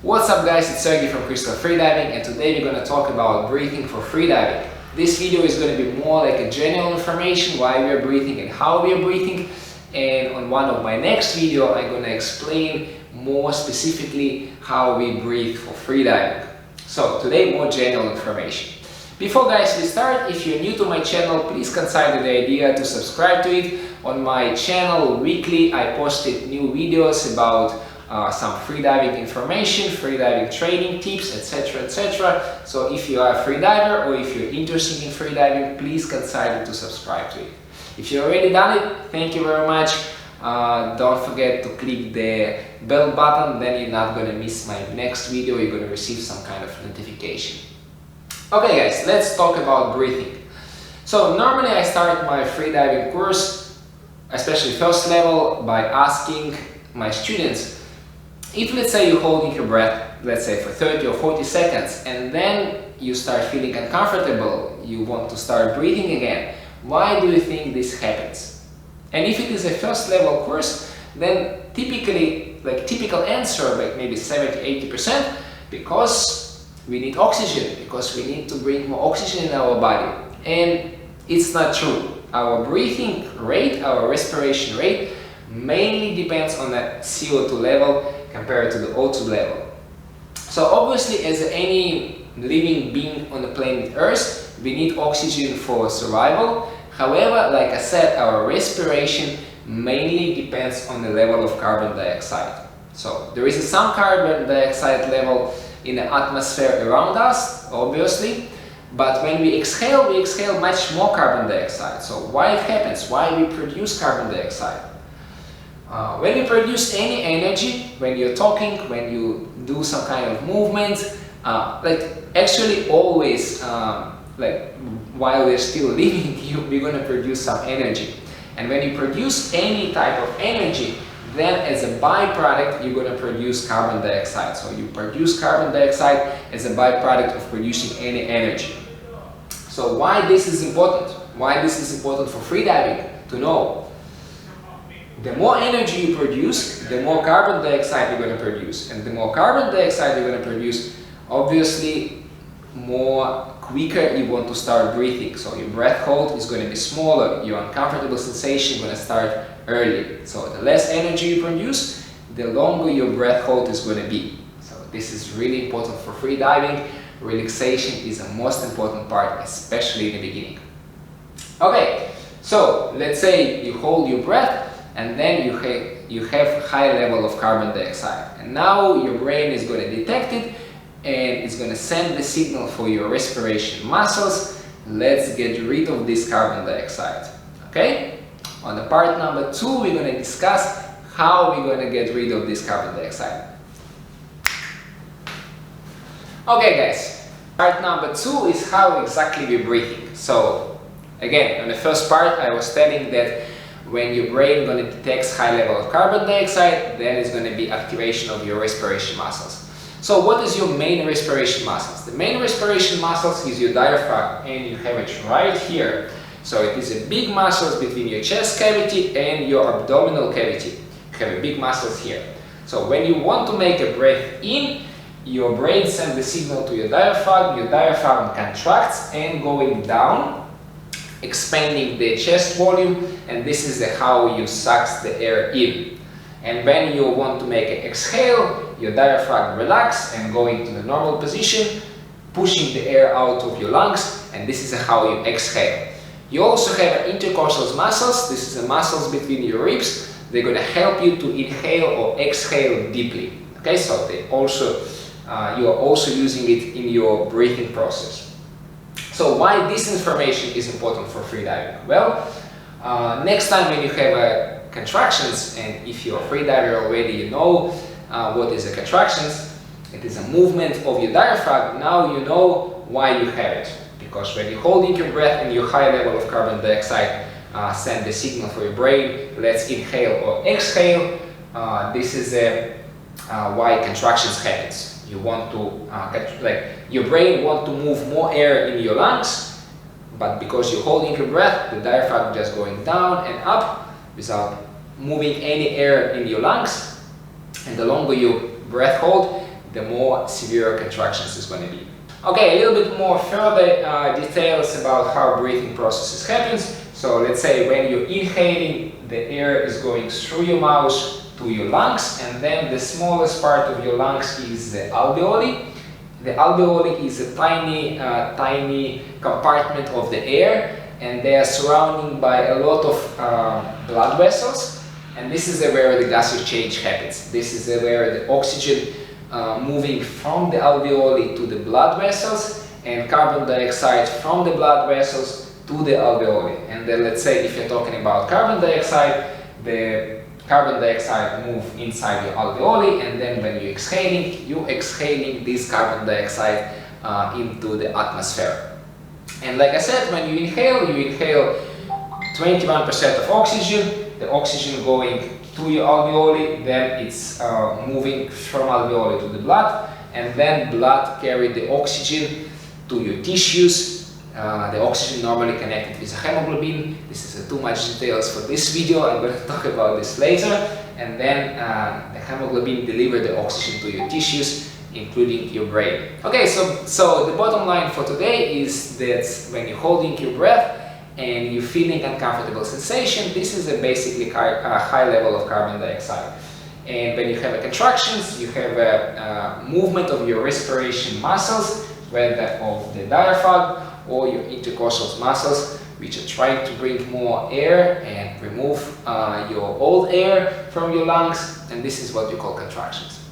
What's up guys, it's Sergey from Freediving, and today we're going to talk about breathing for freediving. This video is going to be more like a general information, why we are breathing and how we are breathing, and on one of my next video I'm going to explain more specifically how we breathe for freediving. So today more general information. Before guys we start, if you're new to my channel, please consider the idea to subscribe to it. On my channel weekly I posted new videos about some freediving information, freediving training tips, etc, etc. So if you are a freediver or if you're interested in freediving, please consider to subscribe to it. If you already done it, thank you very much. Don't forget to click the bell button, then you're not going to miss my next video, you're going to receive some kind of notification. Okay guys, let's talk about breathing. So normally I start my freediving course, especially first level, by asking my students, if let's say you're holding your breath, let's say for 30 or 40 seconds, and then you start feeling uncomfortable, you want to start breathing again, why do you think this happens? And if it is a first level course, then typically, typical answer, like maybe 70–80%, because we need oxygen, because we need to bring more oxygen in our body. And it's not true. Our breathing rate, our respiration rate, mainly depends on the CO2 level compared to the O2 level. So obviously, as any living being on the planet Earth, we need oxygen for survival. However, like I said, our respiration mainly depends on the level of carbon dioxide. So there is some carbon dioxide level in the atmosphere around us, obviously, but when we exhale much more carbon dioxide. So why it happens? Why we produce carbon dioxide? When you produce any energy, when you're talking, when you do some kind of movement, actually always, while we're still living, we're going to produce some energy. And when you produce any type of energy, then as a byproduct, you're going to produce carbon dioxide. So you produce carbon dioxide as a byproduct of producing any energy. So why this is important? Why this is important for freediving to know? The more energy you produce, the more carbon dioxide you're going to produce. And the more carbon dioxide you're going to produce, obviously, more quicker you want to start breathing. So your breath hold is going to be smaller, your uncomfortable sensation is going to start early. So the less energy you produce, the longer your breath hold is going to be. So this is really important for freediving. Relaxation is the most important part, especially in the beginning. Okay, so let's say you hold your breath, and then you have high level of carbon dioxide. And now your brain is going to detect it, and it's going to send the signal for your respiration muscles. Let's get rid of this carbon dioxide. Okay? On the part number 2, we're going to discuss how we're going to get rid of this carbon dioxide. Okay guys, part number 2 is how exactly we're breathing. So again, on the first part I was telling that when your brain going to detect high level of carbon dioxide, then it's going to be activation of your respiration muscles. So what is your main respiration muscles? The main respiration muscles is your diaphragm, and you have it right here. So it is a big muscle between your chest cavity and your abdominal cavity. You have a big muscles here. So when you want to make a breath in, your brain sends the signal to your diaphragm contracts and going down, expanding the chest volume, and this is how you suck the air in. And when you want to make an exhale, your diaphragm relax and go into the normal position, pushing the air out of your lungs, and this is how you exhale. You also have intercostal muscles. This is the muscles between your ribs. They're going to help you to inhale or exhale deeply. Okay, so you are also using it in your breathing process. So why this information is important for freediving? Well, next time when you have contractions, and if you're a freediver already, you know what is a contractions. It is a movement of your diaphragm. Now you know why you have it. Because when you're holding your breath and your high level of carbon dioxide send the signal for your brain, let's inhale or exhale. This is why contractions happens. You want to, your brain want to move more air in your lungs, but because you're holding your breath, the diaphragm just going down and up without moving any air in your lungs. And the longer you breath hold, the more severe contractions is going to be. Okay, a little bit more further details about how breathing processes happens. So let's say when you're inhaling, the air is going through your mouth to your lungs, and then the smallest part of your lungs is the alveoli. The alveoli is a tiny compartment of the air, and they are surrounded by a lot of blood vessels, and this is where the gaseous change happens. This is where the oxygen moving from the alveoli to the blood vessels, and carbon dioxide from the blood vessels to the alveoli. And then let's say if you're talking about carbon dioxide, the carbon dioxide move inside your alveoli, and then when you're exhaling this carbon dioxide into the atmosphere. And like I said, when you inhale 21% of oxygen, the oxygen going to your alveoli, then it's moving from alveoli to the blood, and then blood carry the oxygen to your tissues. The oxygen normally connected with hemoglobin. This is too much details for this video. I'm going to talk about this later. And then the hemoglobin deliver the oxygen to your tissues, including your brain. Okay, so the bottom line for today is that when you're holding your breath and you're feeling uncomfortable sensation, this is basically a high level of carbon dioxide. And when you have contractions, you have a movement of your respiration muscles, whether of the diaphragm or your intercostal muscles, which are trying to bring more air and remove your old air from your lungs, and this is what we call contractions.